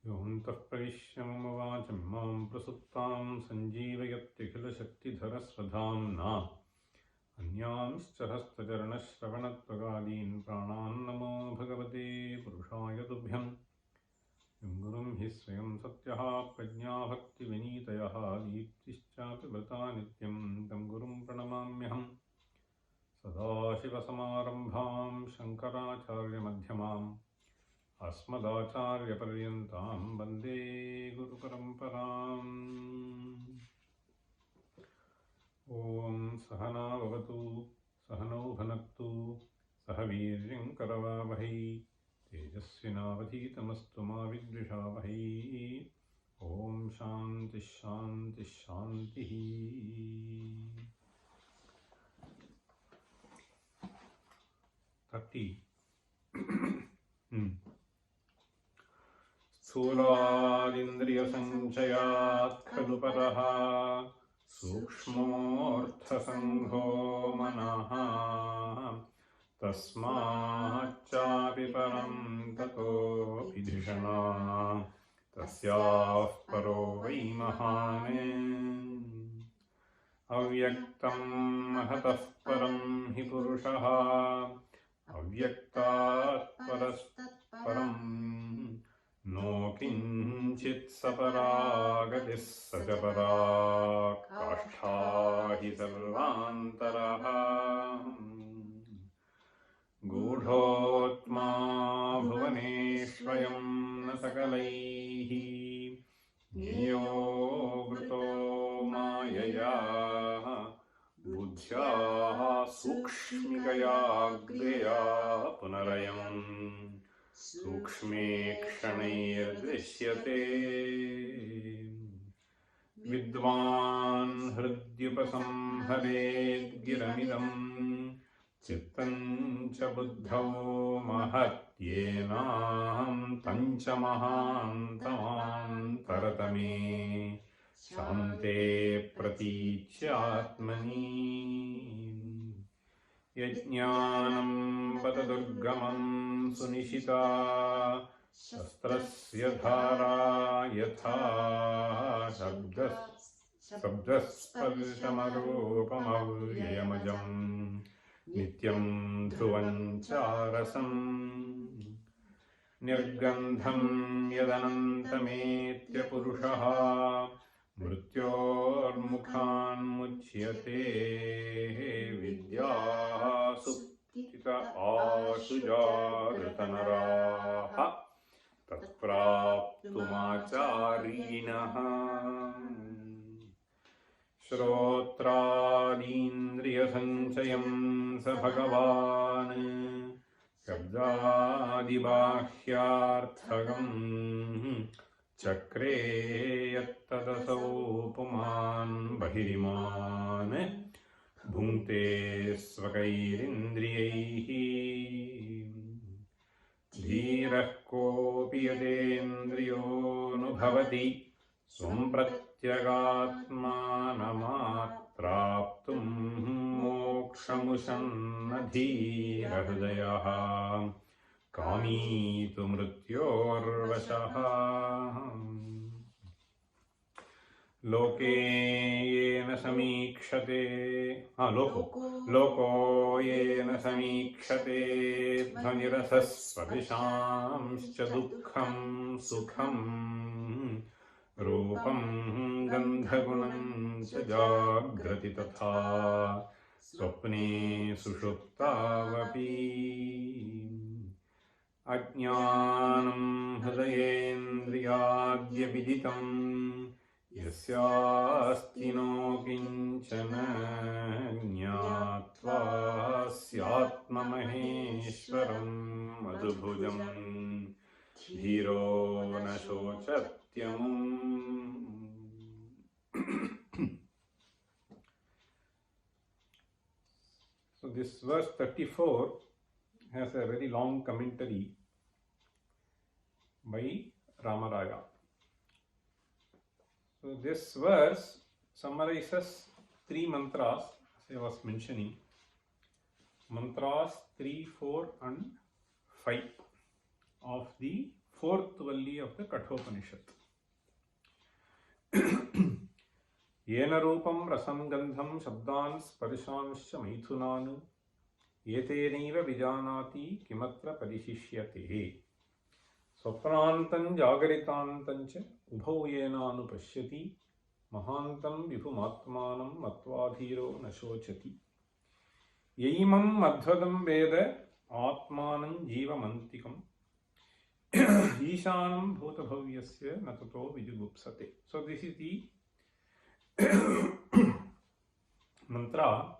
योऽन्तः परिश्रममवाचं मां प्रसुप्तां सञ्जीवयत्यखिलशक्तिधरस्वधाम्ना अन्यांश्च हस्तचरणश्रवणत्वगादीन् प्राणान् नमो भगवते पुरुषाय तुभ्यं यं गुरुं हि स्वयं सत्यः प्रज्ञा भक्तिविनीतयः दीप्तिश्चापि वृता नित्यं तं गुरुं प्रणमाम्यहम् सदाशिवसमारम्भां शङ्कराचार्यमध्यमाम् अस्मदाचार्यपर्यन्तां वन्दे गुरुपरम्पराम्। ॐ सहना भवतु सहनौ भुनक्तु सह वीर्यं करवावहै तेजस्विनावधीतमस्तु मा विद्विषावहै। ॐ शान्तिः शान्तिः शान्तिः। 30 स्थूलादिन्द्रियसञ्चयात् खलु परः सूक्ष्मोऽर्थसङ्घो मनः तस्माच्चापि परं ततो विधिषणा तस्याः परो वै महान् अव्यक्तं महतः परं हि पुरुषः अव्यक्तात् परस्तत्परं नो किञ्चित् सपरा गतिः स च परा काष्ठा हि सर्वान्तरः गूढोत्मा भुवनेष्वयं न सकलैः ज्ञेयो वृतो मायया बुद्ध्या सूक्ष्मिकया ग्रेया पुनरयम् सूक्ष्मे क्षणैर्दृश्यते विद्वान् हृद्युपसंहरेद्गिरमिदम् चित्तं च बुद्धौ महत्येनाहं तञ्च महान्तमान्तरतमे शान्ते प्रतीच्यात्मनि यज्ञानं पतदुर्गमं सुनिशिता शस्त्रस्य धारा यथा शब्दस्पर्शमरूपमव्ययमजं नित्यं ध्रुवं चारसम् निर्गन्धं यदनन्तमेत्य पुरुषः मृत्योर्मुखान्मुच्यते विद्यासुप्तित आशुजागृतनराः तत्प्राप्तुमाचारीणः श्रोत्रादीन्द्रियसञ्चयं स भगवान् शब्दादिबाह्यार्थकम् चक्रे यत्तदसौ पुमान् बहिरिमान् भुङ्क्ते स्वकैरिन्द्रियैः धीरः कोऽपि यदेन्द्रियोऽनुभवति स्वं प्रत्यगात्मानमाप्तुं मोक्षमुशन्न धीरहृदयः कामी तु मृत्योर्वशः लोके येन समीक्षते लोको येन समीक्षते ध्वनिरसस्पर्शांश्च दुःखं सुखं रूपं गन्धगुणं च जाग्रति तथा स्वप्ने सुषुप्तावपि अज्ञानं हृदयेन्द्रियाद्यविदितं यस्यास्ति नो किञ्चन ज्ञात्वा स्यात्ममहेश्वरं मधुभुजं धीरो न शोचत्यमुम्. So this verse 34 has a very long commentary by Ramaraya. So this verse summarizes 3 mantras, as I was mentioning. Mantras 3, 4 and 5 of the 4th valli of the Kathopanishad. Yena rupam rasam gandham shabdan sparshanscha maithunan etenaiva vijanati kimatra parishishyate swapnantam jagaritantam cha ubhau yenanu pashyati mahantam vibhumatmanam matvadhiro nashochati yaimam madhvadam veda atmanam jivamantikam Ishanam bhutabhavyasya natato vijugupsate. So this is the mantra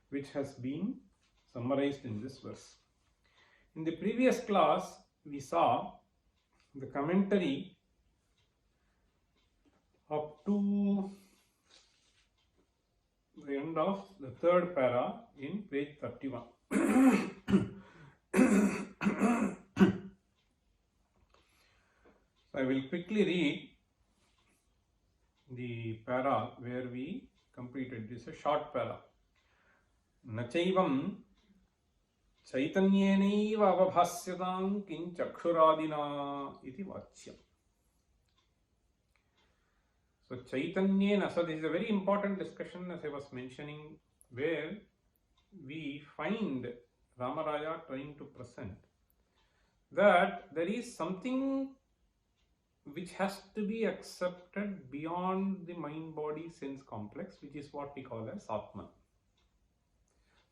which has been summarized in this verse. In the previous class, we saw the commentary up to the end of the 3rd para in page 31. I will quickly read the para where we completed. This is a short para. Nachaivam chaitanyenaiva avabhasyatam kinchakshuradina iti vachyam. So chaitanyena, so this is a very important discussion, as I was mentioning, where we find Ramaraya trying to present that there is something which has to be accepted beyond the mind-body sense complex, which is what we call as Atman.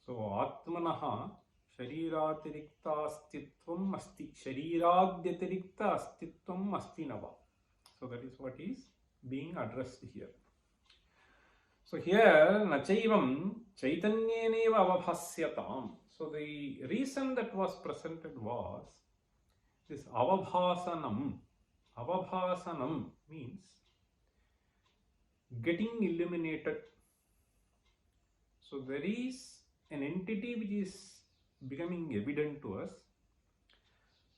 So Atmanaha Shariratirikta Astitvam Asti Shariragyatirikta Astitvam Asti Nava. So that is what is being addressed here. So here Nachaivam Chaitanyeneva Avabhasyatam. So the reason that was presented was this Avabhasanam. Avabhasanam means getting illuminated. So there is an entity which is becoming evident to us.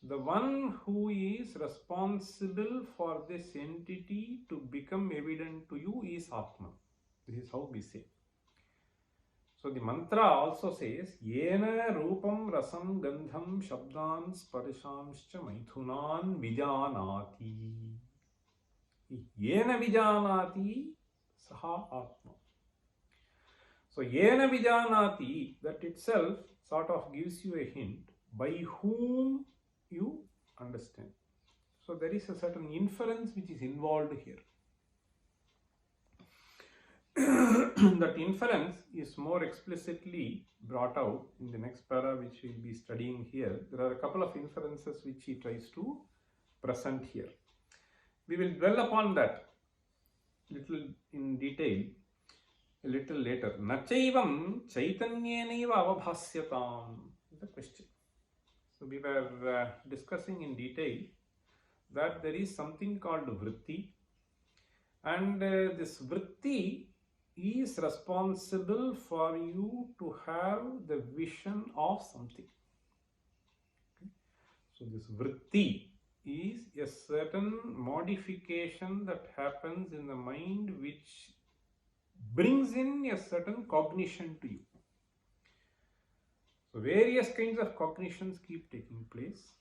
The one who is responsible for this entity to become evident to you is Atman. This is how we say. So the mantra also says, Yena rupam rasam gandham shabdan sparshamscha maithunan vijanati. Yena vijanati saha atma. So Yena vijanati, that itself sort of gives you a hint by whom you understand. So there is a certain inference which is involved here. That inference is more explicitly brought out in the next para, which we will be studying here. There are a couple of inferences which he tries to present here. We will dwell upon that little in detail a little later. Nachaivam chaitanyenaiva avabhasyatam is the question. So we were discussing in detail that there is something called vritti, and this vritti is responsible for you to have the vision of something. Okay. So this vritti is a certain modification that happens in the mind which brings in a certain cognition to you. So various kinds of cognitions keep taking place.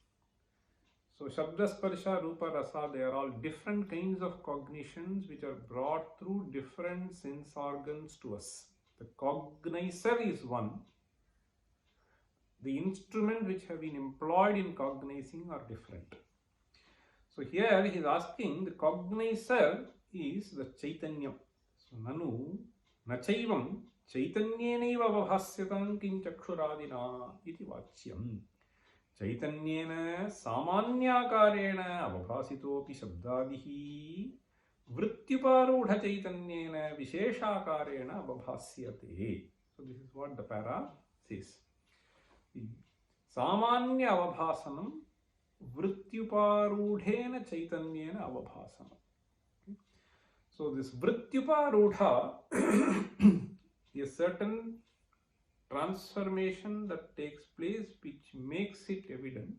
So Shabda, Sparsha, Rupa, Rasa, they are all different kinds of cognitions which are brought through different sense organs to us. The cognizer is one. The instruments which have been employed in cognizing are different. So here he is asking, the cognizer is the Chaitanya. So Nanu, Nachaivam, Chaitanyenaiva avabhasyatam kinchakshuradina iti vachyam. Chaitanyena samanyakarena avabhasitopi shabdadihi vrittyuparudha chaitanyena visheshakarena avabhasyate. So this is what the para says. Samanya avabhasanam vrittyuparudhena chaitanyena avabhasanam. So this vrittyuparudha is certain transformation that takes place which makes it evident.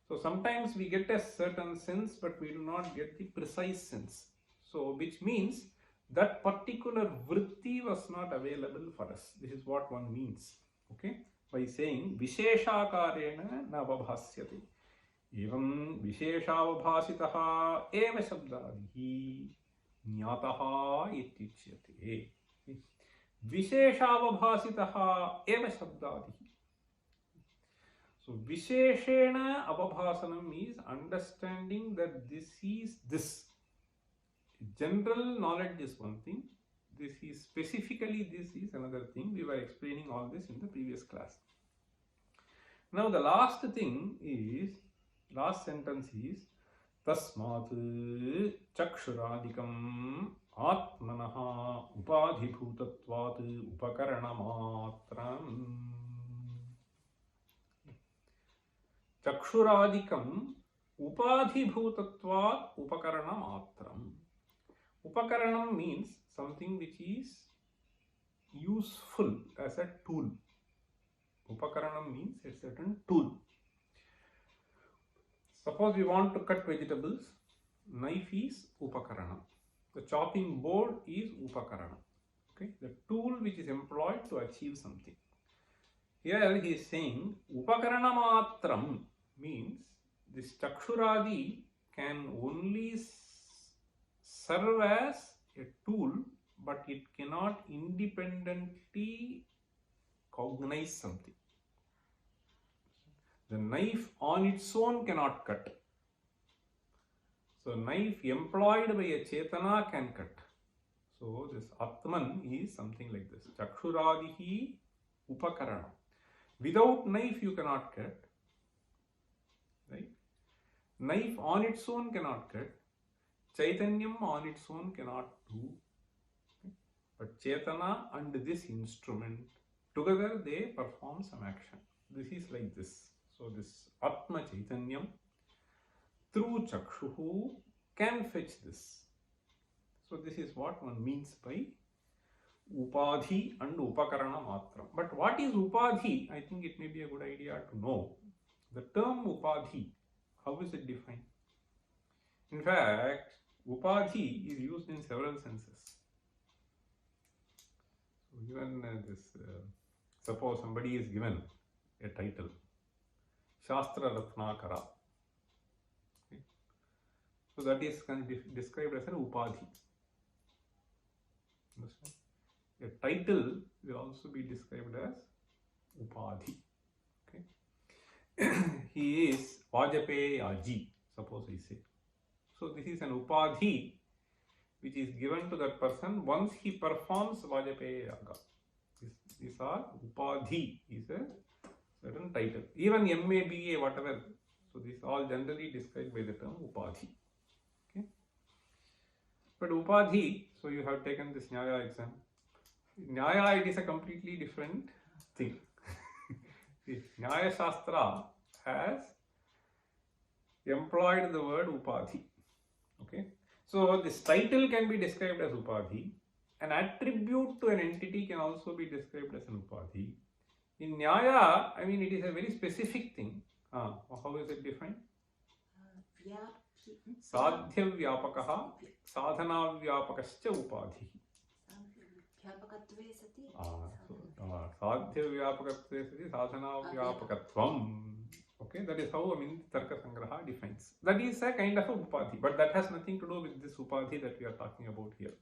So sometimes we get a certain sense, but we do not get the precise sense. So which means that particular vritti was not available for us. This is what one means. Okay, by saying visheshakarena na avabhasyate. Evam visheshavabhasitaha eva shabdadihi jnataha ityuchyate. Visheshavabhasitaha eva shabdadihi. So visheshena avabhasanam is understanding that this is this. General knowledge is one thing. This is specifically this is another thing. We were explaining all this in the previous class. Now the last thing is, last sentence is tasmat chakshuradikam atmanaha upadhibhutatvat upakaranamatram. Chakshuradikam upadhibhutatvat upakaranamatram. Upakaranam means something which is useful as a tool. Upakaranam means a certain tool. Suppose we want to cut vegetables, knife is upakaranam. The chopping board is upakaranam. Okay, the tool which is employed to achieve something. Here he is saying upakaranamatram means this chakshuradi can only serve as a tool, but it cannot independently cognize something. The knife on its own cannot cut. So knife employed by a chetana can cut. So this Atman is something like this. Chakshuradihi upakarana. Without knife you cannot cut. Right? Knife on its own cannot cut. Chaitanyam on its own cannot do. Okay? But Chetana and this instrument together they perform some action. This is like this. So this Atma Chaitanyam through Chakshuhu can fetch this. So this is what one means by Upadhi and Upakarana Matram. But what is Upadhi? I think it may be a good idea to know. The term Upadhi, how is it defined? In fact, Upadhi is used in several senses. So even suppose somebody is given a title, Shastra Ratnakara. Okay. So that is described as an Upadhi. Understand? A title will also be described as Upadhi. Okay. He is Vajpayeyaji, suppose I say. So this is an Upadhi which is given to that person once he performs Vajpayeyaga. These are Upadhi is a certain title. Even MA, BA, whatever. So these all generally described by the term Upadhi. Okay. But Upadhi, so you have taken this Nyaya exam. Nyaya, it is a completely different thing. Nyaya Shastra has employed the word Upadhi. Okay. So this title can be described as Upadhi. An attribute to an entity can also be described as an Upadhi. In Nyaya, I mean, it is a very specific thing. How is it defined? Sadhya Vyapakaha, Sadhana Vyapakascha Upadhi. Sadhya Vyapakatve sati, Sadhana Vyapakatvam. Okay, that is how Tarka Sangraha defines. That is a kind of a Upadhi, but that has nothing to do with this Upadhi that we are talking about here.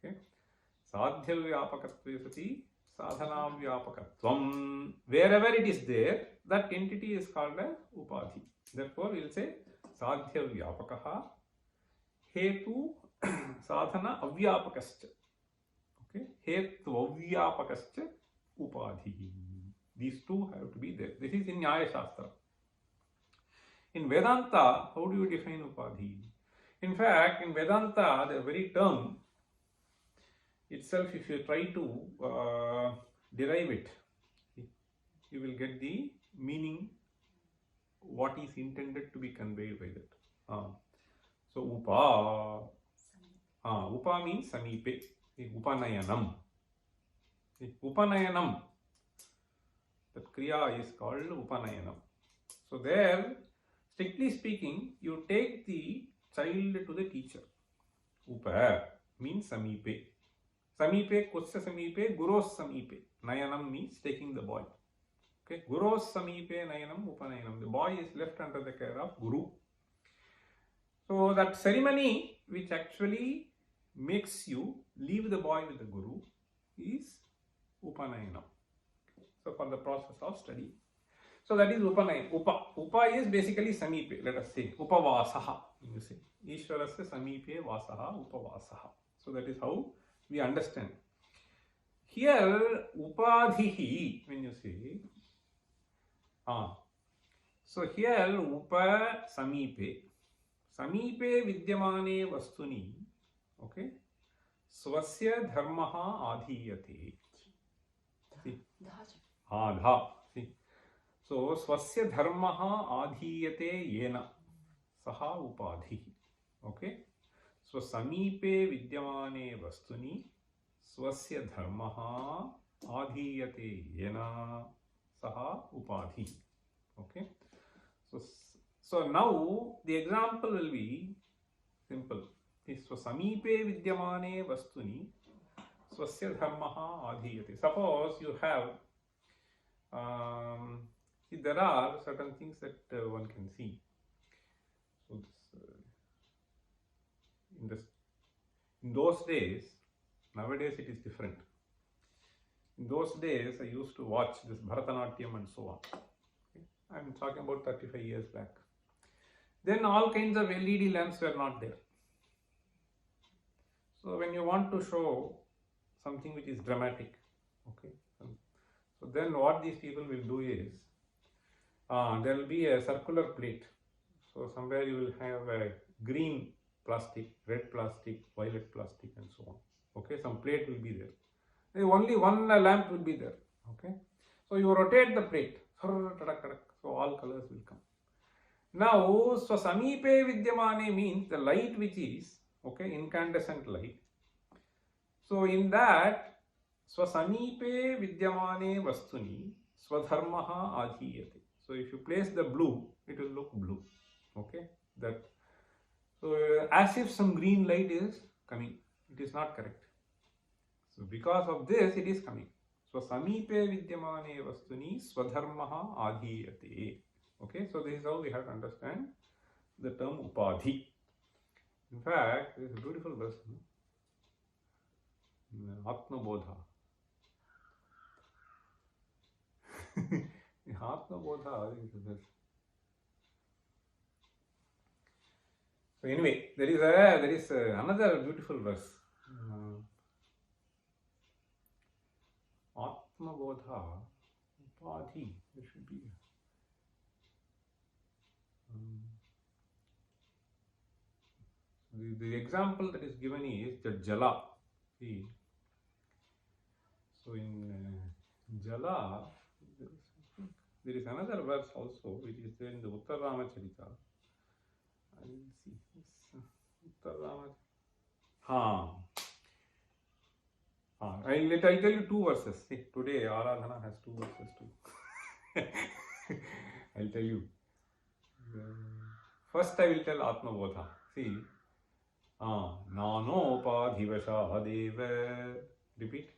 Okay, Sadhya Vyapakatve sati, Sadhana Vyapakatvam. Wherever it is there, that entity is called as Upadhi. Therefore, we will say Sadhya Vyapakaha Hetu Sadhana Avyapakascha. Okay, Hetu Avyapakascha Upadhi. These two have to be there. This is in Nyaya Shastra. In Vedanta, how do you define Upadhi? In fact, in Vedanta, the very term itself, if you try to derive it, you will get the meaning, what is intended to be conveyed by that. So Upa means Samipe. Upanayanam. Upanayanam. That kriya is called Upanayanam. So there, strictly speaking, you take the child to the teacher. Upa means Samipe. Samipe, Kusya Samipe, Guros Samipe. Nayanam means taking the boy. Okay, Guros Samipe Nayanam Upanayanam. The boy is left under the care of Guru. So that ceremony which actually makes you leave the boy with the Guru is Upanayanam. So for the process of study. So that is Upanayanam. Upa is basically Samipe, let us say. Upavasaha, you say. Ishwarasya Samipe Vasaha Upavasaha. So that is how we understand. Here, Upadhihi, when you say, so here, Upa Samipe. Samipe Vidyamane Vastuni, okay, Swasya Dharmaha Adhiyate. See? Dha. See? So, Swasya Dharmaha Adhiyate Yena Saha Upadhi. Okay. So, Samipe Vidyamane Vastuni Swasya Dharmaha Adhiyate Yena Saha Upadhi. Okay. So now the example will be simple. So Samipe Vidyamane Vastuni Swasya Dharmaha Adhiyate. Suppose you have, there are certain things that one can see. So in those days, nowadays it is different. In those days, I used to watch this Bharatanatyam and so on. Okay? I'm talking about 35 years back. Then all kinds of LED lamps were not there. So when you want to show something which is dramatic, okay, so then what these people will do is, there will be a circular plate. So somewhere you will have a green plastic, red plastic, violet plastic and so on. Okay, some plate will be there. Only one lamp will be there. Okay, so you rotate the plate, so all colors will come. Now, so Samipe Vidyamane means the light which is, okay, incandescent light. So in that, Samipe Vidyamane Vastuni Swadharmaha Adhiyate. So if you place the blue, it will look blue. Okay, that. So as if some green light is coming, it is not correct. So because of this, it is coming. So Samipe Vidyamane Vastuni Swadharmaha Adhiyate. Okay, so this is how we have to understand the term Upadhi. In fact, there is a beautiful verse, Atma Bodha. Atma Bodha is a verse. So anyway, there is another beautiful verse. Atma Bodha, Upadhi, there should be. The example that is given is the Jala. See, so in Jala, there is another verse also which is there in the Uttar Ramacharita. I will see this Uttar Ramacharita. I'll tell you two verses. See, today Aradhana has two verses too. I'll tell you. First I will tell Atma Bodha. See, Nanopadhivashadeva. Repeat.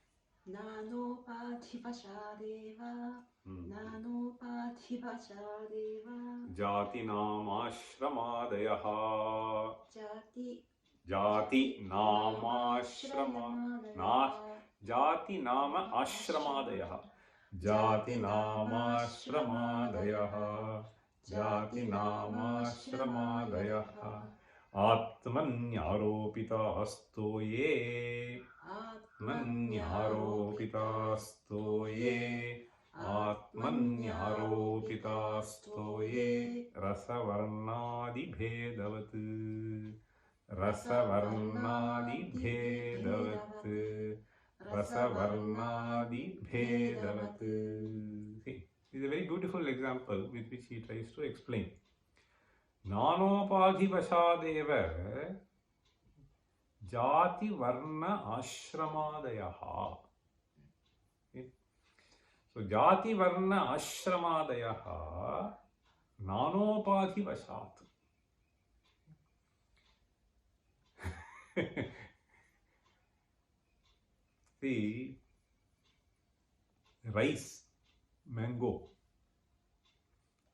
Nanopadhivashadeva. Nanopadhivashadeva. Jati nama ashramaadayaha. Jati nama ashramaadayaha. Jati nama ashramaadayaha. Jati nama ashramaadayaha. Jati nama ashramaadayaha. Atmanyaropita astoye. Atmanyaropita astoye. Atmanyaropita astoye. Rasavarnadi bhedavat. Rasavarnadi bhedavat. Rasavarnadi bhedavat. See, this is a very beautiful example with which he tries to explain. Nanopadhivashadeva Jati Varna Ashramaadayaha. Okay. So jati varna ashramaadayaha nanopati vashat. See, rice, mango,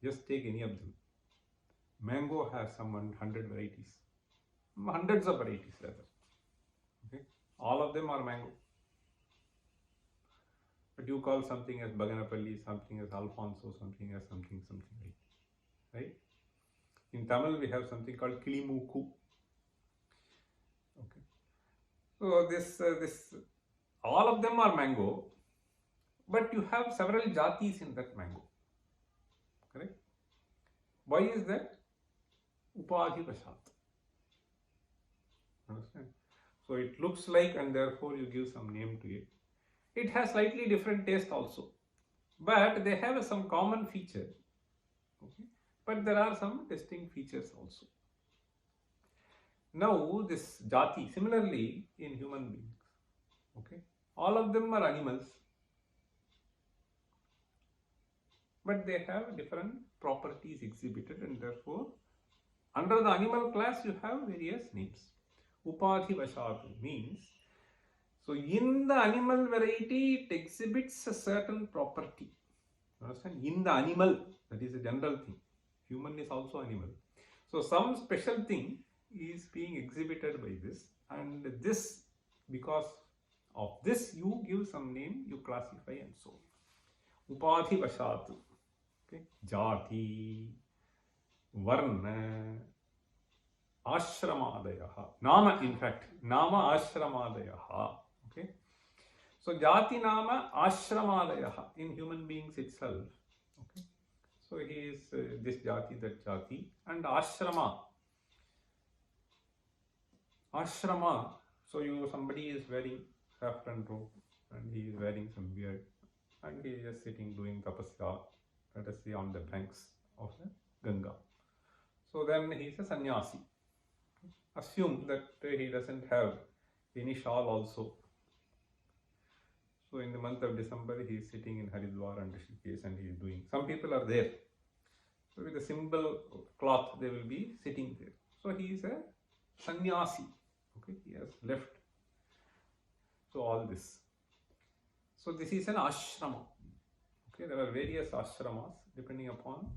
just take any of them. Mango has some 100 varieties, hundreds of varieties rather. Okay, all of them are mango. But you call something as Baganapalli, something as Alfonso, something as something right? In Tamil we have something called Kilimuku. Okay, so this all of them are mango, but you have several jatis in that mango. Correct? Why is that? Upadhi vashat. Understand? So it looks like, and therefore you give some name to it. It has slightly different taste also, but they have some common feature. Okay? But there are some distinct features also. Now this jati, similarly in human beings, okay, all of them are animals, but they have different properties exhibited, and therefore under the animal class you have various names. Upadhi vashat means, so in the animal variety it exhibits a certain property. Understand? In the animal, that is a general thing. Human is also animal. So some special thing is being exhibited by this, and this, because of this you give some name, you classify and so on. Upadhi vashat. Okay. Jati, varna, ashramaadayaha. Nama, in fact, nama ashramaadayaha. Okay. So jati nama ashramaadayaha in human beings itself. Okay. So he is this jati, that jati, and ashrama. Ashrama. So somebody is wearing saffron robe and he is wearing some beard and he is just sitting doing tapasya, let us say, on the banks of the Ganga. So then he is a sannyasi. Assume that he doesn't have any shawl also. So in the month of December he is sitting in Haridwar and Rishikesh and he is doing. Some people are there. So with a simple cloth they will be sitting there. So he is a sannyasi. Okay, he has left. So all this. So this is an ashrama. Okay, there are various ashramas depending upon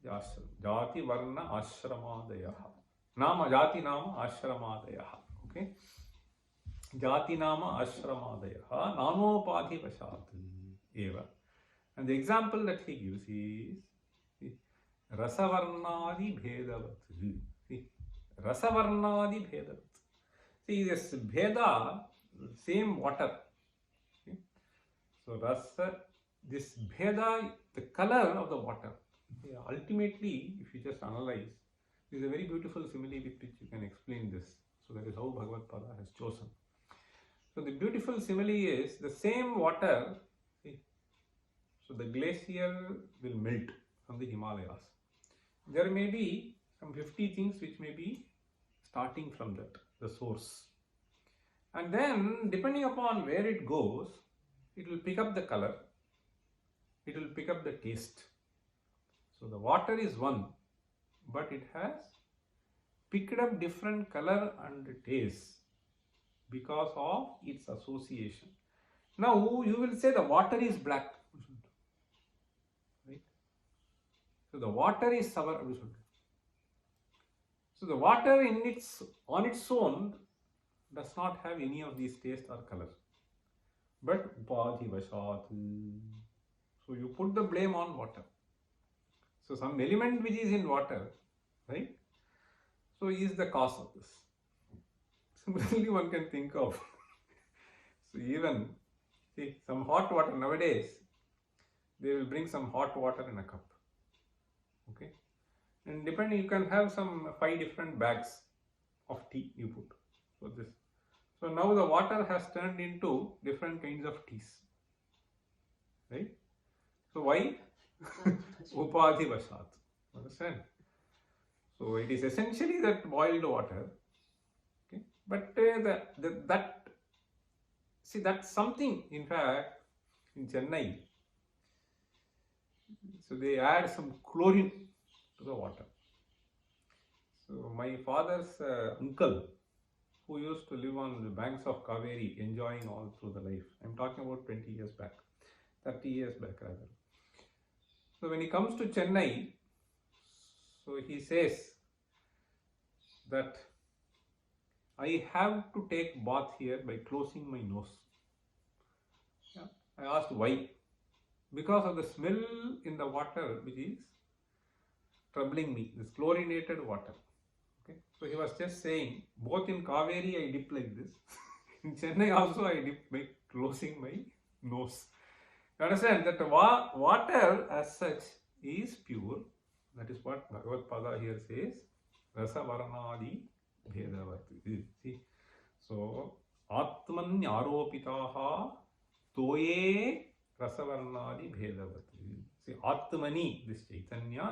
the ashram. Jati varna ashramaadayaha. Nama jati nama ashramaadayaha. Okay. Jati nama ashramaadayaha nanopadhi vashat eva. And the example that he gives is rasavarnadi bhedavat. See, rasavarnadi bhedavat. See, this bheda, same water. Okay. So rasa, this bheda, the color of the water. Yeah, ultimately, if you just analyze, this is a very beautiful simile with which you can explain this. So that is how Bhagavad Pada has chosen. So the beautiful simile is the same water. See, so the glacier will melt from the Himalayas. There may be some 50 things which may be starting from that, the source. And then depending upon where it goes, it will pick up the color, it will pick up the taste. So the water is one, but it has picked up different color and taste because of its association. Now you will say the water is black, right? So the water is sour. So the water on its own does not have any of these taste or color. But upadhi vashat. So you put the blame on water. So some element which is in water, right? So is the cause of this. Similarly, one can think of, so even, see, some hot water nowadays, they will bring some hot water in a cup. Okay. And depending, you can have some 5 different bags of tea you put. So this. So now the water has turned into different kinds of teas. Right? So why? Upadhi vashat. Understand? So it is essentially that boiled water. Okay? But that's something, in fact, in Chennai, So they add some chlorine to the water. So my father's uncle, who used to live on the banks of Kaveri, enjoying all through the life. I'm talking about 20 years back, 30 years back rather. So when he comes to Chennai, so he says that I have to take bath here by closing my nose. Yeah. I asked why. Because of the smell in the water which is troubling me, this chlorinated water. Okay. So he was just saying, both in Kaveri I dip like this, in Chennai also I dip by closing my nose. You understand that water as such is pure. That is what Bhagavad Pada here says, Rasa Varanadi Bhedavati. See, so Atman Aropitaha Toye Rasa Varanadi Bhedavati. See, Atmani, this Chaitanya.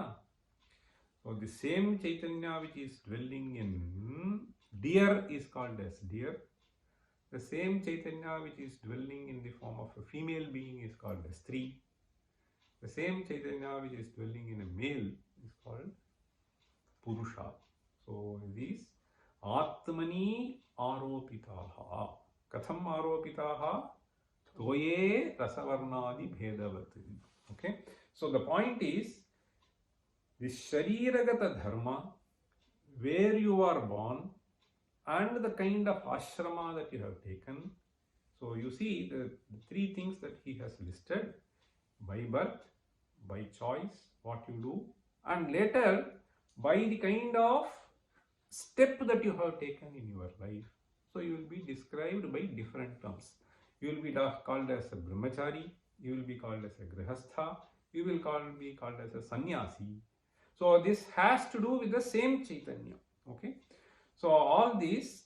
So the same Chaitanya which is dwelling in deer is called as deer. The same Chaitanya which is dwelling in the form of a female being is called as Stri. The same Chaitanya which is dwelling in a male is called Purusha. So these Atmani Aropitaha. Katham Aropitaha? Toye Rasavarnadi Bhedavati. Okay. So the point is, this Shariragata Dharma, where you are born, and the kind of ashrama that you have taken. So you see the three things that he has listed: by birth, by choice, what you do, and later by the kind of step that you have taken in your life. So you will be described by different terms. You will be called as a brahmachari, you will be called as a grihastha, you will be called as a sannyasi. So this has to do with the same Chaitanya. Okay. So all these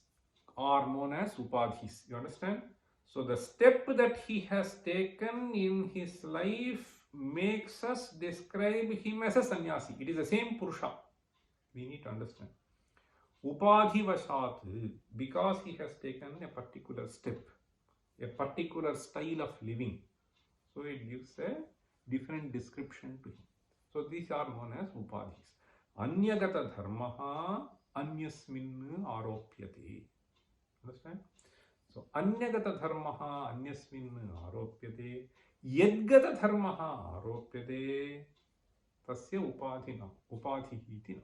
are known as upadhis. You understand? So the step that he has taken in his life makes us describe him as a sannyasi. It is the same Purusha. We need to understand. Upadhi vashat, because he has taken a particular step, a particular style of living. So it gives a different description to him. So these are known as upadhis. Anyagata dharmaha anyasmin aropyate. Understand? So anyagata dharmaha anyasmin aropyate. Yadgata dharmaha aropyate. Tasya upadhina. Upadhi iti.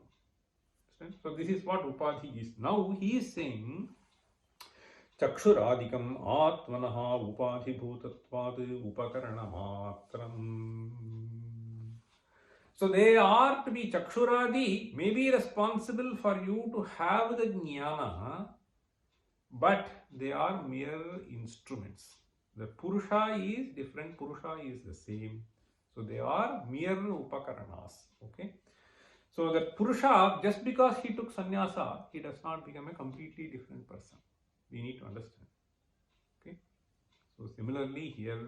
So this is what upadhi is. Now he is saying Chakshuradikam Atmanaha Upadhi Bhutatvad Upakaranamatram. So they are to be Chakshuradi, may be responsible for you to have the jnana, but they are mere instruments. The Purusha is different, Purusha is the same. So they are mere upakaranas. Okay. So that Purusha, just because he took sannyasa, he does not become a completely different person. We need to understand. Okay. So similarly here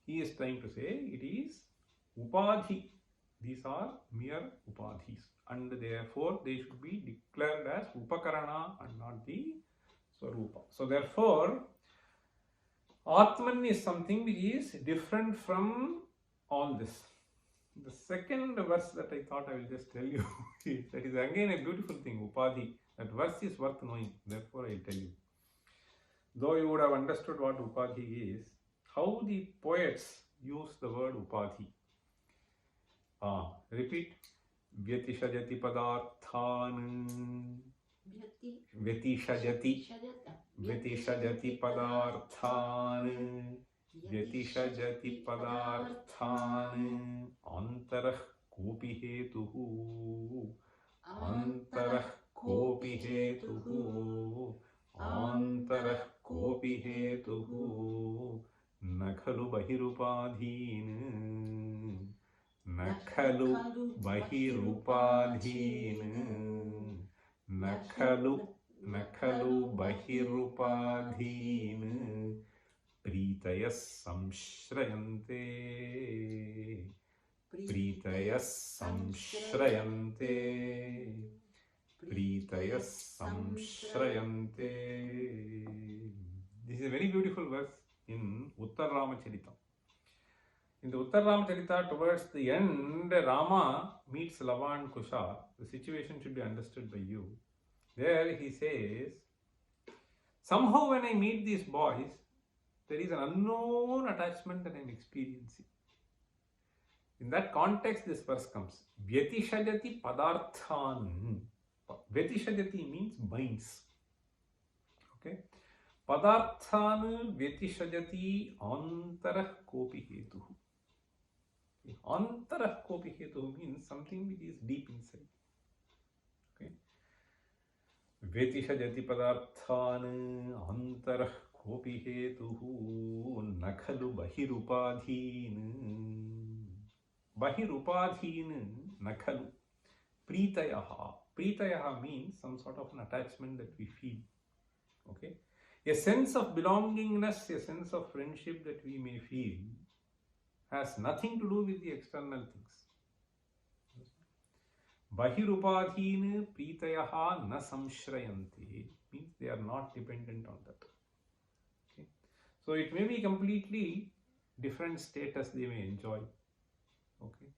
he is trying to say it is upadhi. These are mere upadhis, and therefore they should be declared as upakarana and not the swarupa. So therefore Atman is something which is different from all this. The second verse that I thought I will just tell you, that is again a beautiful thing, upadhi. That verse is worth knowing, therefore I will tell you. Though you would have understood what upadhi is, how the poets use the word upadhi. Repeat. Vyatishajati padarthan. Vyatishajati padarthan. Vyatishajati padarthan. Antarah kopi hetuhu. Antarah kopi hetuhu. Antarah kopi hetuhu. Nakhalu bahirupadhin. Nakhalu bahirupadhin. Nakhalu bahirupadhin. Pritayas samshrayante. Pritayas samshrayante. Pritayas samshrayante. This is a very beautiful verse in Uttar Ramacharitam. In the Uttar Ramacharita, towards the end, Rama meets Lava and Kusha. The situation should be understood by you. There he says, somehow when I meet these boys, there is an unknown attachment that I am experiencing. In that context, this verse comes. Vyatishajati padarthan. Vyatishajati means binds. Okay. Padarthan vyatishajati antarah kopi hetuhu. Antarah kopi hetuhu means something which is deep inside. Okay. Vyatishajati padarthan antarah kopi hetuhu nakhalu bahirupadhin. Bahirupadhin nakhalu. Pritayaha. Pritayaha means some sort of an attachment that we feel. Okay. A sense of belongingness, a sense of friendship that we may feel has nothing to do with the external things. Bahirupadhin pritayaha na samshrayante means they are not dependent on that. Okay. So it may be completely different status they may enjoy. Okay.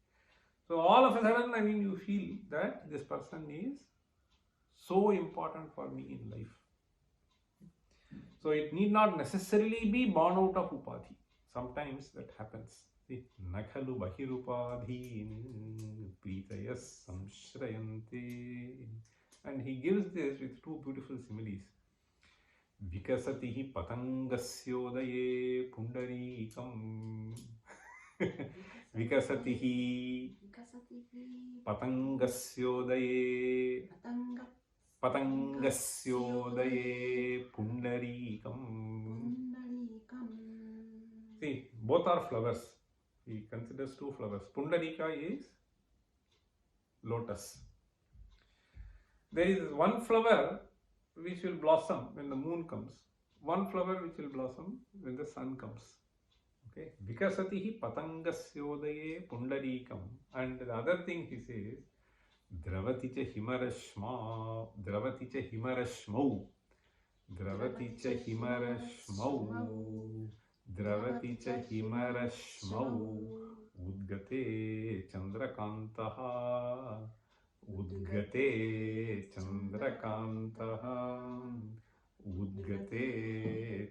So all of a sudden, I mean, you feel that this person is so important for me in life. So it need not necessarily be born out of upadhi. Sometimes that happens. See, nakhalu bahirupadhi pritayas samshrayante. And he gives this with two beautiful similes. Vikasatihi patangasyodaye pundarikam. Vikasatihi patangasyodaye patangasyodaye pundarikam. See, both are flowers. He considers two flowers. Pundarika is lotus. There is one flower which will blossom when the moon comes. One flower which will blossom when the sun comes. Okay. Vikasatihi patangasyodaye pundarikam. And the other thing he says, Dravati cha himarashma, Dravati cha himarashmau, Dravati cha himarashmau, Dravati cha himarashmau, Udgate chandrakantaha, Udgate chandrakantaha, Udgate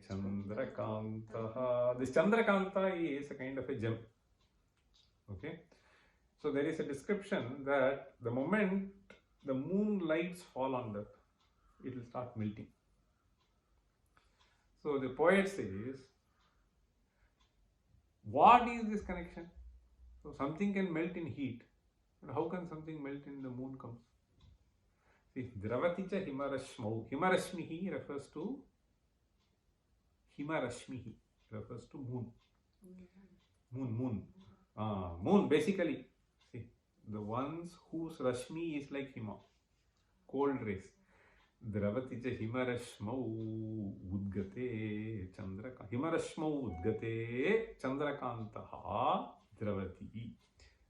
chandrakantaha. This chandrakanta is a kind of a gem. Okay. So there is a description that the moment the moon lights fall on that, it will start melting. So the poet says, what is this connection? So something can melt in heat, but how can something melt in the moon comes? See, Dravati cha himarashmau. Himarashmihi refers to moon. Moon. Moon basically. See, the ones whose rashmi is like hima, cold rays. Dravati cha himarashmau udgate chandrakanta. Himarashmau udgate chandrakantaha dravati.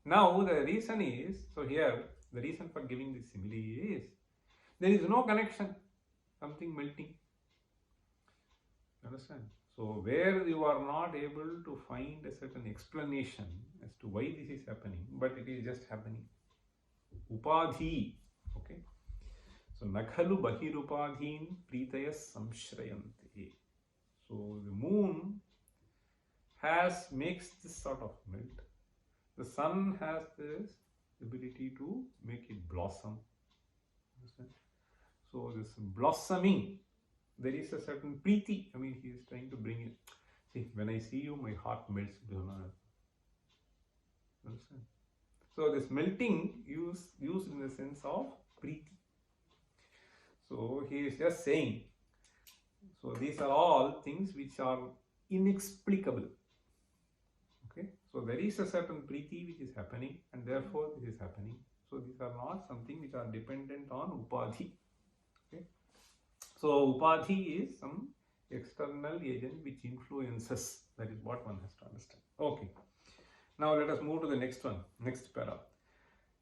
Now the reason is, so here the reason for giving this simile is, there is no connection, something melting. Understand? So where you are not able to find a certain explanation as to why this is happening, but it is just happening. Upadhi. Okay. So nakhalu bahirupadhin pritayas samshrayante. So the moon makes this sort of melt. The sun has this ability to make it blossom. Understand? So this blossoming, there is a certain preeti. I mean, he is trying to bring it. See, when I see you, my heart melts. Understand? So this melting used in the sense of preeti. So he is just saying, so these are all things which are inexplicable. Okay, so there is a certain preeti which is happening, and therefore this is happening. So these are not something which are dependent on upadhi. Okay, so upadhi is some external agent which influences. That is what one has to understand. Okay, now let us move to the next one, next para.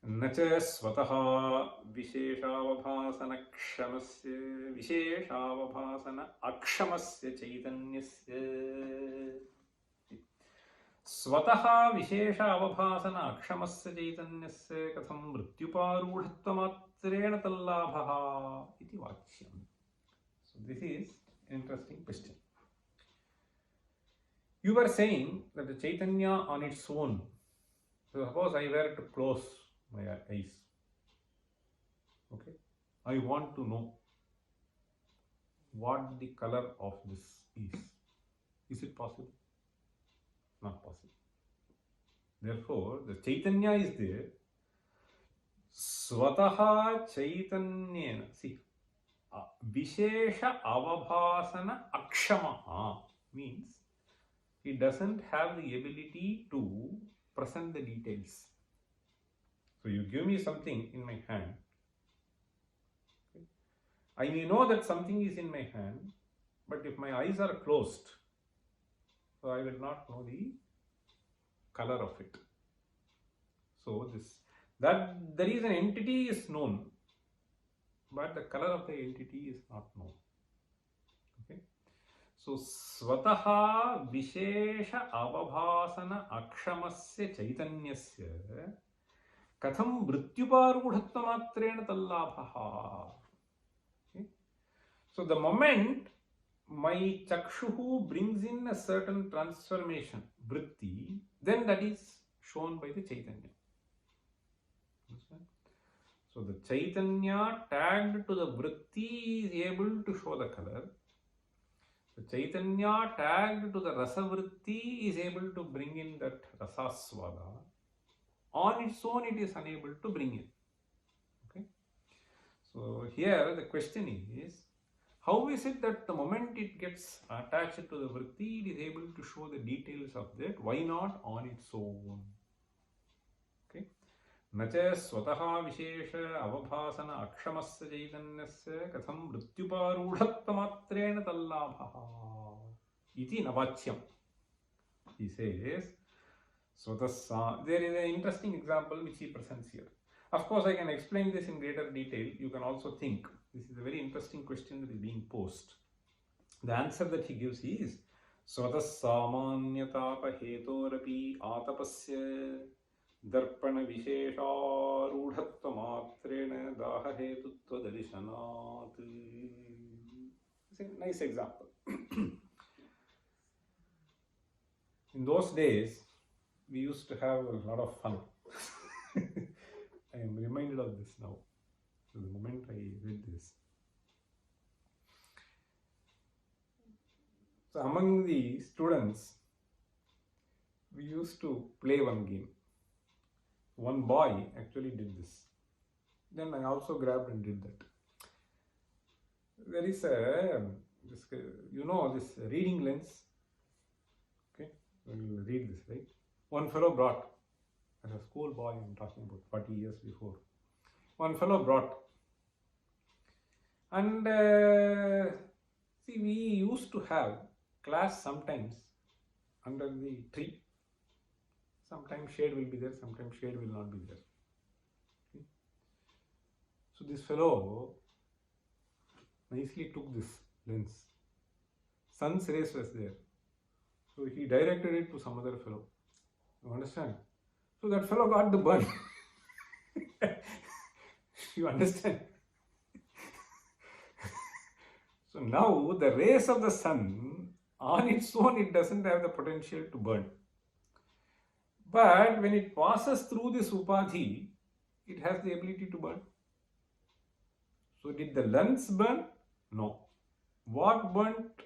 Nacha swataha visheshavabhasana akshamasya chaitanyasya. Svataha Vishesha Avabhasana Akshamasya Chaitanyasya Katham Mrityuparudhattvamatrena Tallabhaha iti Vachyam. So this is an interesting question. You were saying that the Chaitanya on its own, so suppose I were to close my eyes, okay, I want to know what the color of this is. Is it possible? Not possible. Therefore, the Chaitanya is there. Svataha Chaitanyena. See, Vishesha Avabhasana Akshamaha means he doesn't have the ability to present the details. So you give me something in my hand. Okay. I may know that something is in my hand, but if my eyes are closed, so I will not know the color of it. So that there is an entity is known, but the color of the entity is not known. Okay. So Svataha Vishesha Avabhasana Akshamasya Chaitanyasya Katham Mrityuparudhattvamatrena Tallabhaha. Okay. So the moment my chakshuhu brings in a certain transformation, vritti, then that is shown by the Chaitanya. Understand? So the Chaitanya tagged to the vritti is able to show the color. The Chaitanya tagged to the rasa vritti is able to bring in that rasaswada. On its own it is unable to bring in. Okay. So here the question is, how is it that the moment it gets attached to the vritti, it is able to show the details of that? Why not on its own? Okay. Nacha swataha vishesha avabhasana akshamasya chaitanyasya katham mrityuparudhattvamatrena tallabhaha iti navachyam. He says, there is an interesting example which he presents here. Of course, I can explain this in greater detail. You can also think. This is a very interesting question that is being posed. The answer that he gives is Svatas samanyatapa hetorapi atapasya darpana vishesha rudhatva matrena daha hetutva darishanat. It's a nice example. In those days, we used to have a lot of fun. I am reminded of this now. So the moment I read this. So among the students, we used to play one game. One boy actually did this. Then I also grabbed and did that. There is this reading lens. Okay, so you will read this, right? One fellow brought, as a school boy, I'm talking about 40 years before. One fellow brought. And we used to have class sometimes under the tree. Sometimes shade will be there, sometimes shade will not be there. Okay. So this fellow nicely took this lens. Sun's rays was there. So he directed it to some other fellow. You understand? So that fellow got the burn. You understand? So now the rays of the sun, on its own, it doesn't have the potential to burn. But when it passes through this upadhi, it has the ability to burn. So did the lens burn? No. What burnt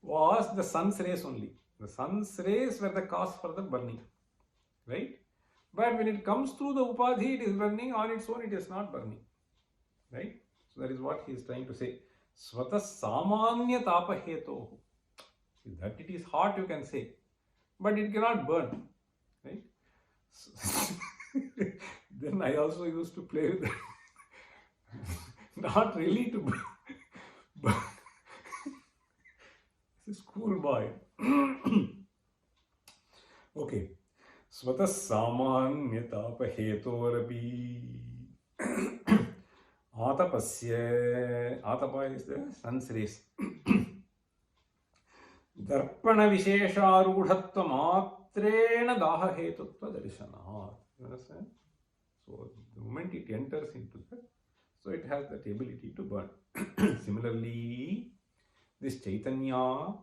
was the sun's rays only. The sun's rays were the cause for the burning. Right? But when it comes through the upadhi, it is burning. On its own, it is not burning. Right? So that is what he is trying to say. Svata samanya tapaheto. That it is hot, you can say. But it cannot burn. Right? Then I also used to play with that. Not really to burn. This is cool boy. Okay. Svata samanya tapaheto Atapasya, atapa is the sun's rays. Darpana Vishesharudhatva Matrena Daha Hetutva Darshanat. You understand? So the moment it enters into that, so it has that ability to burn. Similarly, this Chaitanya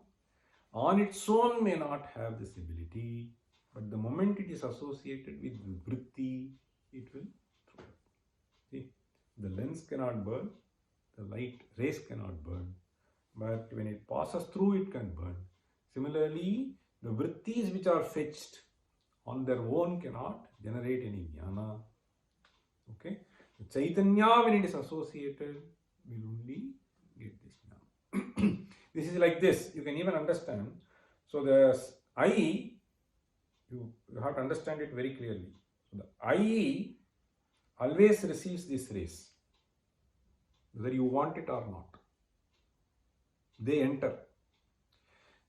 on its own may not have this ability, but the moment it is associated with vritti, it will throw it. See, the lens cannot burn, the light rays cannot burn, but when it passes through, it can burn. Similarly, the vrittis which are fetched on their own cannot generate any jnana. Okay? The Chaitanya, when it is associated, will only get this jnana. This is like this. You can even understand. So the I, you have to understand it very clearly. So the I always receives this rays, whether you want it or not. They enter.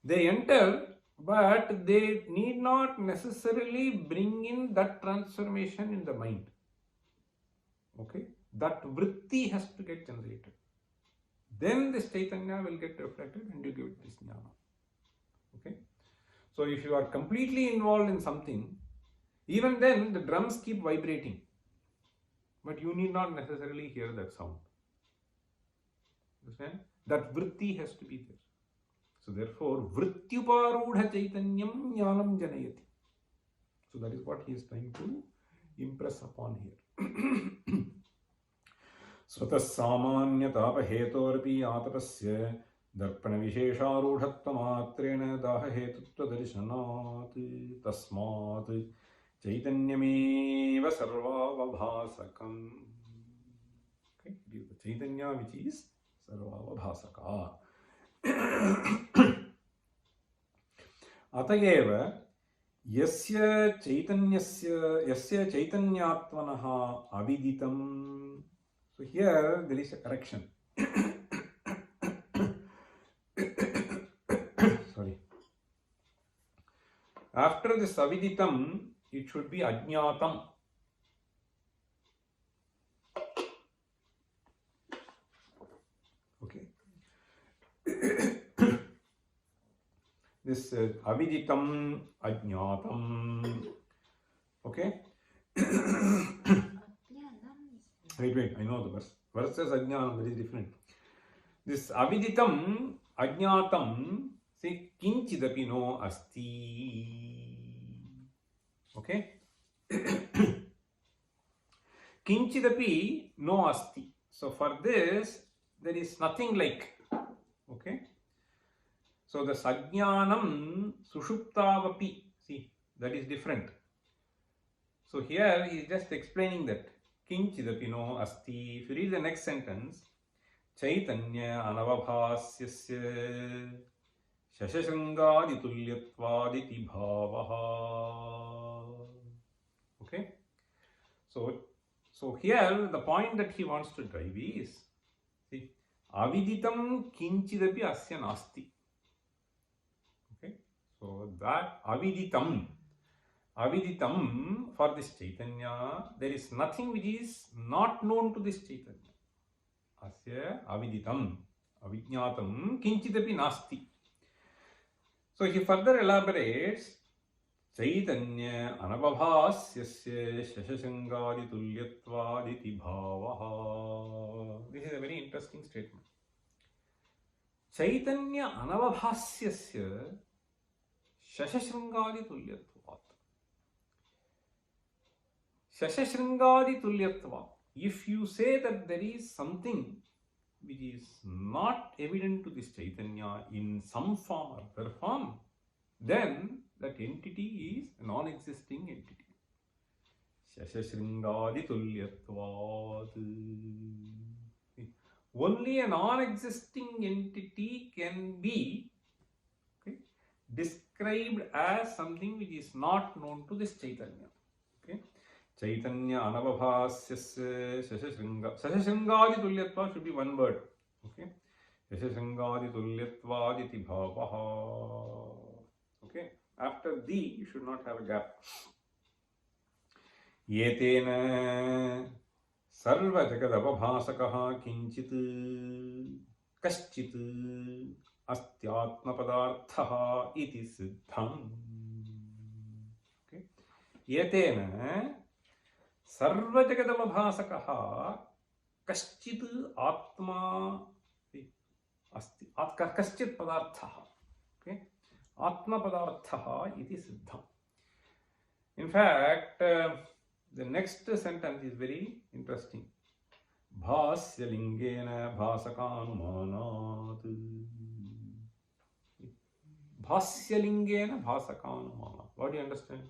They enter, but they need not necessarily bring in that transformation in the mind. Okay? That vritti has to get generated. Then this Chaitanya will get reflected and you give this jnana. Okay? So if you are completely involved in something, even then the drums keep vibrating, but you need not necessarily hear that sound. Understand? That vritti has to be there. So therefore, vrittyuparudha chaitanyam jnanam janayati. So that is what he is trying to impress upon here. Svatah samanyatapa hetorpi atapasya darpana vishesharudhatva matrena daha hetutva darshanat tasmat chaitanyameva sarvavabhasakam. Okay, it is the Chaitanya which is sarvavabhasaka. Atayeva yasya chaitanyatmanaha aviditam. So here there is a correction. Sorry. After this aviditam, it should be ajñātam. Okay. This aviditam, ajñātam. Okay. Wait, I know the verse. Verse says ajñātam, very different. This aviditam, ajñātam, say kinchidapi no asti. Okay? Kinchidapi no asti. So for this, there is nothing like. Okay? So the sajñānam sushuptavapi. See, that is different. So here he is just explaining that. Kinchidapi no asti. If you read the next sentence, Chaitanya anavabhasyasya shashashangadi tulyatvaditi bhavaha. Okay? So here the point that he wants to drive is, see, aviditam kinchidapi asya nasti. Okay? So that aviditam for this Chaitanya, there is nothing which is not known to this Chaitanya. Asya aviditam, avijñātam, kinchidapi nasti. So he further elaborates, Chaitanya anavabhasyasya shashashangadi tulyatvaditi bhavaha. This is a very interesting statement. Chaitanya anavabhasyasya shashashangadi tulyatvat. Shashashangadi tulyatvat. If you say that there is something which is not evident to this Chaitanya in some form or other form, then that entity is a non-existing entity. Shashashringadi tulyatvat. Only a non-existing entity can be described as something which is not known to this Chaitanya. Okay? Chaitanya anavabhasyasya shashashringadi tulyatva should be one word. Okay? Shashashringadi tulyatvaditi bhavaha. Okay? After the, you should not have a gap. Yetena sarva jagadavabhasakaha kinchit kaschit अस्त्यात्म पदार्थः इति सिद्धम्. Okay. एतेन सर्वजगदवभासकः कश्चित् आत्मा अस्ति, कश्चित् पदार्थः. Okay. आत्मपदार्थः इति सिद्धम्. In fact, the next sentence is very interesting. Bhasyalingena bhasakanumanat. Bhasyalingena bhasakanumanat. What do you understand?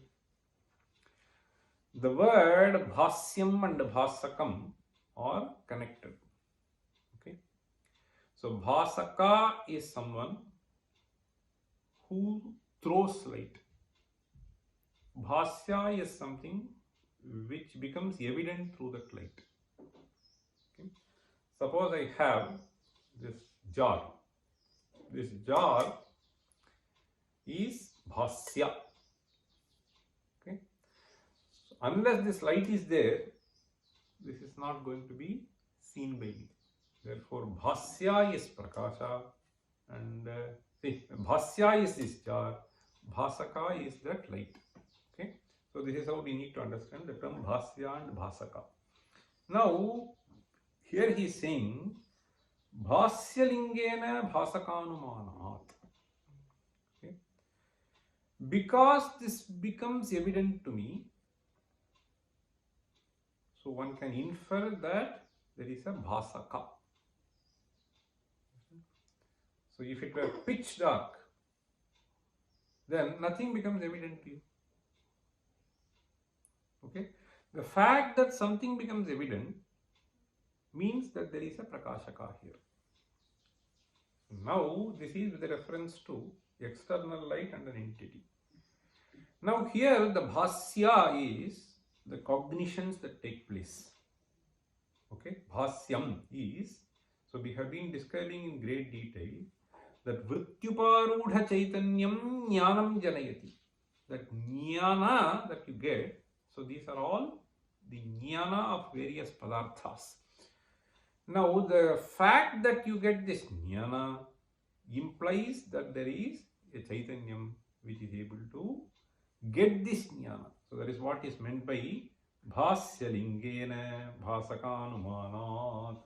The word bhasyam and bhasakam are connected. Okay. So bhasaka is someone who throws light. Bhasya is something which becomes evident through that light. Okay. Suppose I have this jar. This jar is bhasya. Okay. So unless this light is there, this is not going to be seen by me. Therefore, bhasya is prakasha, and bhasya is this jar, bhasaka is that light. Okay, so this is how we need to understand the term bhasya and bhasaka. Now, here he is saying bhasyalingena bhasakanumanat. Okay, because this becomes evident to me, so one can infer that there is a bhasaka. So if it were pitch dark, then nothing becomes evident to you. Okay? The fact that something becomes evident means that there is a prakashaka here. Now, this is with reference to external light and an entity. Now, here the bhasya is the cognitions that take place. Okay? Bhasyam is, so we have been describing in great detail that vrityuparudha chaitanyam jnanam janayati. That jnana that you get, so these are all the jnana of various padarthas. Now, the fact that you get this jnana implies that there is a chaitanyam which is able to get this jnana. So that is what is meant by bhasyalingena bhasakanumanat.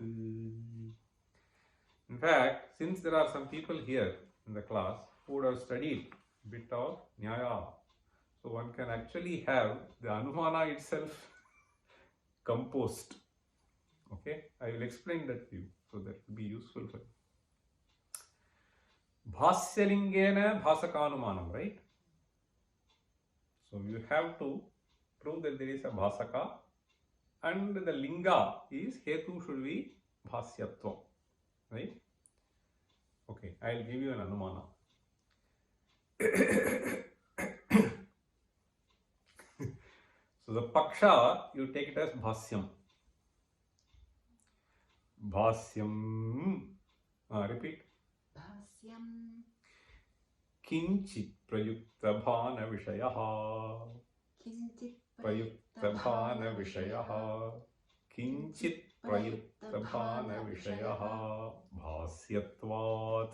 In fact, since there are some people here in the class who would have studied a bit of Nyaya, so one can actually have the Anumana itself composed. Okay, I will explain that to you, so that will be useful for you. Bhasyalingena bhasakanumanam, right? So you have to prove that there is a bhasaka, and the linga is hetu should be bhasyatva. Right? Okay, I will give you an anumana. So the paksha, you take it as bhasyam. Bhasyam. Repeat. Bhasyam. Kinchit prayukta bhana vishayaha. Kinchit prayukta bhana vishayaha. Kinchit prayukta bhana vishayaha bhasyatvat.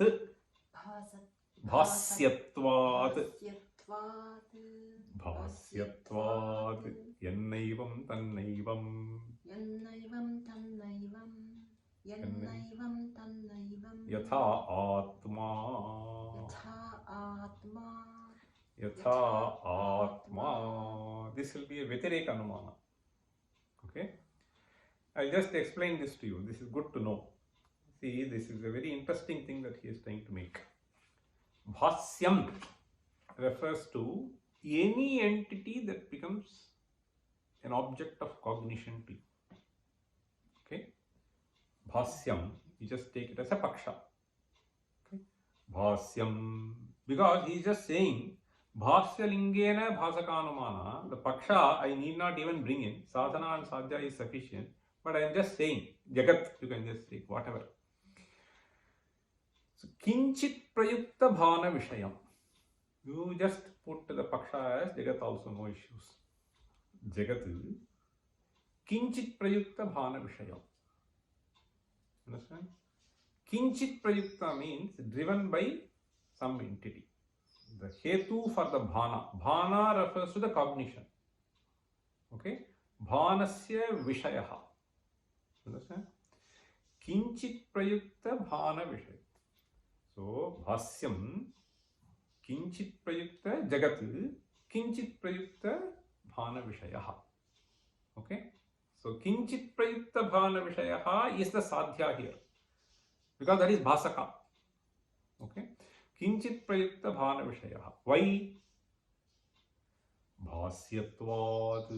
Bhasyatvat. Bhasyatvat. Yannaivam tannaivam. Yannaivam tannaivam. Yannaivam tannaivam. Yatha atma. Yatha atma. Yatha atma. This will be a Vyatireka Anumana. Okay? I'll just explain this to you. This is good to know. See, this is a very interesting thing that he is trying to make. Bhasyam refers to any entity that becomes an object of cognition to you. Okay? Bhasyam, you just take it as a paksha. Okay? Bhasyam, because he is just saying Bhasyalingena bhasakanumana, the paksha I need not even bring in. Sadhana and sadhya is sufficient. But I am just saying, Jagat, you can just say whatever. So, Kinchit prayukta bhana vishayam. You just put the paksha as Jagat also, no issues. Jagat, Kinchit prayukta bhana vishayam. Understand? Kinchit prayukta means driven by some entity. The hetu for the bhana. Bhana refers to the cognition. Okay? Bhanasya vishayaha. Understand? Kinchit prayukta bhana vishaya. So, bhasyam kinchit prayukta jagat kinchit prayukta bhana vishayaha. Okay? So, kinchit prayukta bhana vishayaha is the sadhya here. Because that is bhasaka. Okay? Kinchit prayukta bhana vishayaha. Why? Bhasyatvat.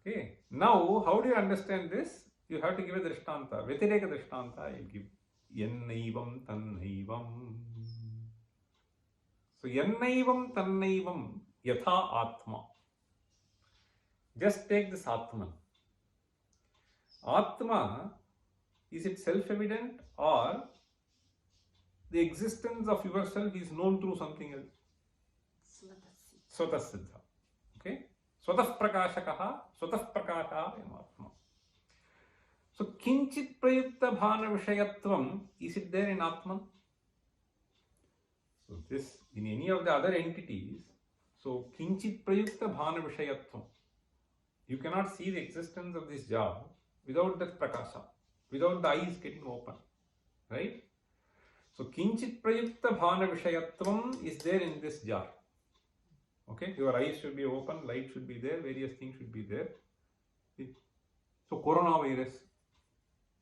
Okay. Now, how do you understand this? You have to give a drishtanta. Vyatireka drishtanta, you give. Yannaivam tannaivam. So, yannaivam tannaivam yatha atma. Just take this atman. Atma, is it self-evident or the existence of yourself is known through something else? Swatah siddha. Okay? Swatah prakashakaha, swatah prakasha ayam atma. So, kinchit prayukta bhana vishayatvam, is it there in Atman? So, this, in any of the other entities, so kinchit prayukta bhana vishayatvam. You cannot see the existence of this jar without that prakasha, without the eyes getting open. Right? So, kinchit prayukta bhana vishayatvam is there in this jar. Okay? Your eyes should be open, light should be there, various things should be there. So, coronavirus,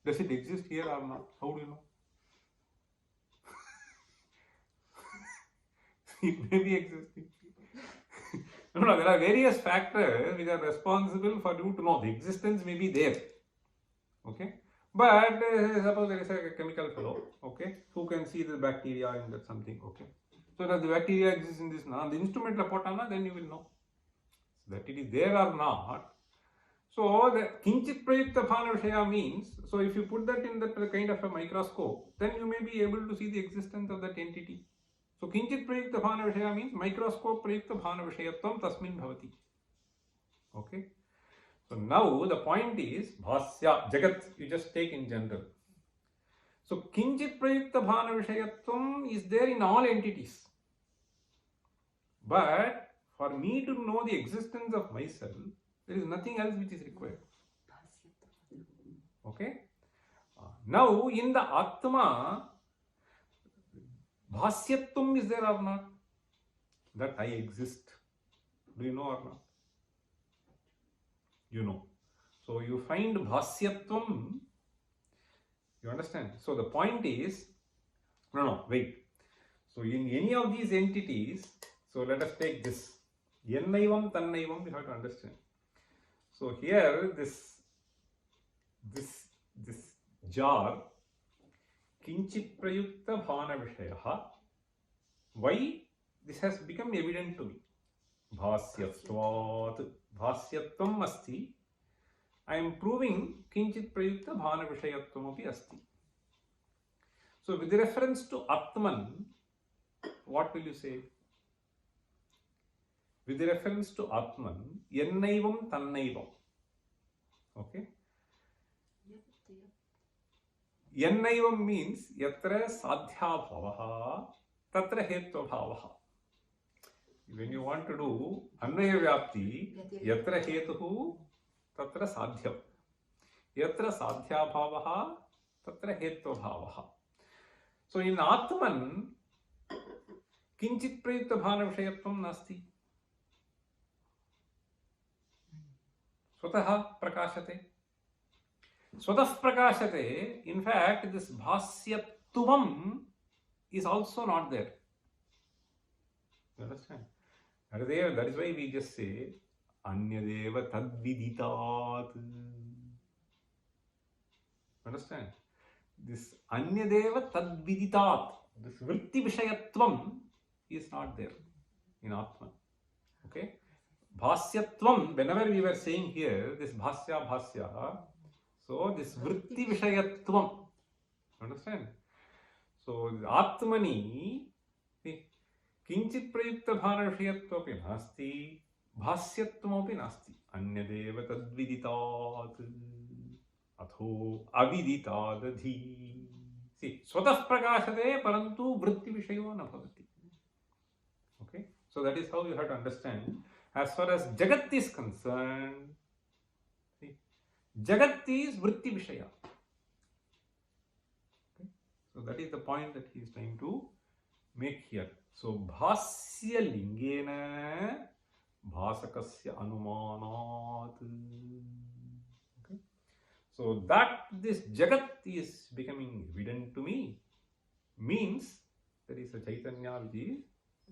does it exist here or not? How do you know? It may be existing. No, there are various factors which are responsible for you to know. The existence may be there. Okay? But suppose there is a chemical fellow, okay, who can see the bacteria in that something, okay. So does the bacteria exist in this now? The instrument lapotana, then you will know that it is there or not. So the kinchit prayukta bhana vishaya means, so if you put that in that kind of a microscope, then you may be able to see the existence of that entity. So kinchit prayukta bhana vishaya means microscope prayukta bhana vishayatvam tasmin bhavati. Okay. So now the point is bhasya, jagat, you just take in general. So kinchit prayukta bhana vishayatvam is there in all entities. But for me to know the existence of myself, there is nothing else which is required. Okay? Now in the Atma, bhasyatvam is there or not? That I exist. Do you know or not? You know. So you find bhasyatvam. You understand? So the point is, wait. So in any of these entities, so let us take this. Yannaivam tannaivam, you have to understand. So here this jar, kinchit prayukta bhana vishayaha. Why this has become evident to me? Bhasyatvat. Bhasyatvam asti. I am proving kinchit prayukta bhana vishayatvam api asti. So with reference to Atman, what will you say? With reference to Atman, yannaivam tannaivam. Okay? Yannaivam means yatra sadhya bhavaha tatra hetva bhavaha. When you want to do anvaya vyapti, yatra hetuhu tatra sadhyam. Yatra sadhya bhavaha tatra hetva bhavaha. So in Atman, kinchit prayukta bhana vishayatvam nasti. Swatah prakashate. Swatah prakashate. In fact, this bhasyatvam is also not there. You understand? That is why we just say anyadeva tadviditat. Understand? This anyadeva tadviditat, this vritti vishayatvam is not there in Atman. Okay? Bhasyatvam, whenever we were saying here, this bhasya, so this vritti vishayatvam. Understand? So Atmani, kinchit prayukta bhana vishayatvapi nasti, bhasyatvapi nasti. Anyadeva tadviditat. Atho aviditadadhi. See, swatah prakashate parantu vritti vishayo na bhavati. Okay, so that is how you have to understand. As far as Jagat is concerned, see, Jagat is vritti vishaya. Okay, so that is the point that he is trying to make here. So bhasya lingena bhasakasya anumanat. Okay, so that this Jagat is becoming evident to me means there is a Chaitanya which is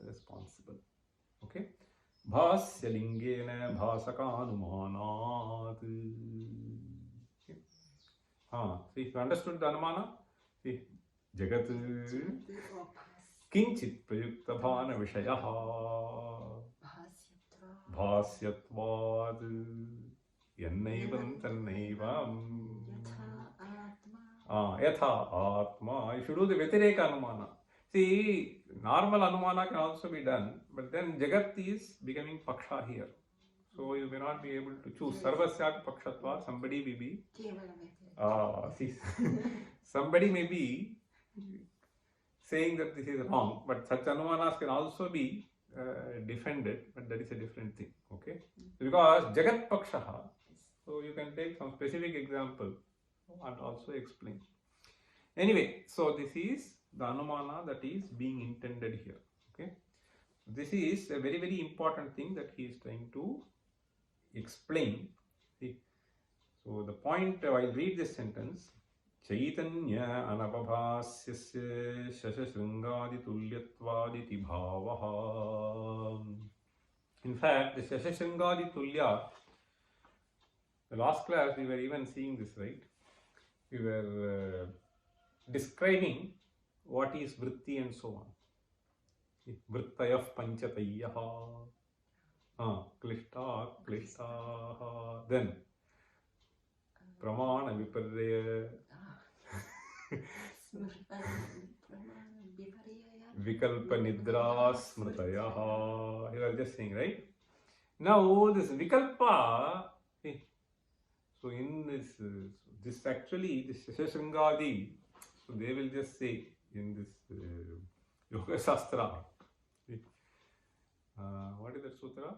responsible. Okay, bhasya lingena bhasaka anumanat. Okay. See, if you understood the anumana, see, Jagat Kinchit prayukta bhana vishayaha bhasyatvad yannaivam tannaivam yatha atma. You should do the Vyatireka Anumana. See, normal Anumana can also be done, but then Jagat is becoming Paksha here. So you may not be able to choose. Sarvasya Pakshatva, somebody may be. See, somebody may be saying that this is wrong, but such anumanas can also be defended, but that is a different thing. Okay, because Jagat Pakshaha, so you can take some specific example and also explain. Anyway, so this is the anumana that is being intended here. Okay, this is a very, very important thing that he is trying to explain. See, so the point, I'll read this sentence. Chaitanya anapabhasyasya shashashrangadi tulyatvaditi bhavaha. In fact, the shashashrangadi tulya, the last class we were even seeing this, right? We were describing what is vritti and so on. Vrittayah panchatayah, klishta klishtaha, then pramana viparya, vikalpa nidra smritayaha. You are just saying, right? Now this vikalpa, so in this actually, this shashashrangadi, so they will just say in this Yoga Shastra, what is that sutra?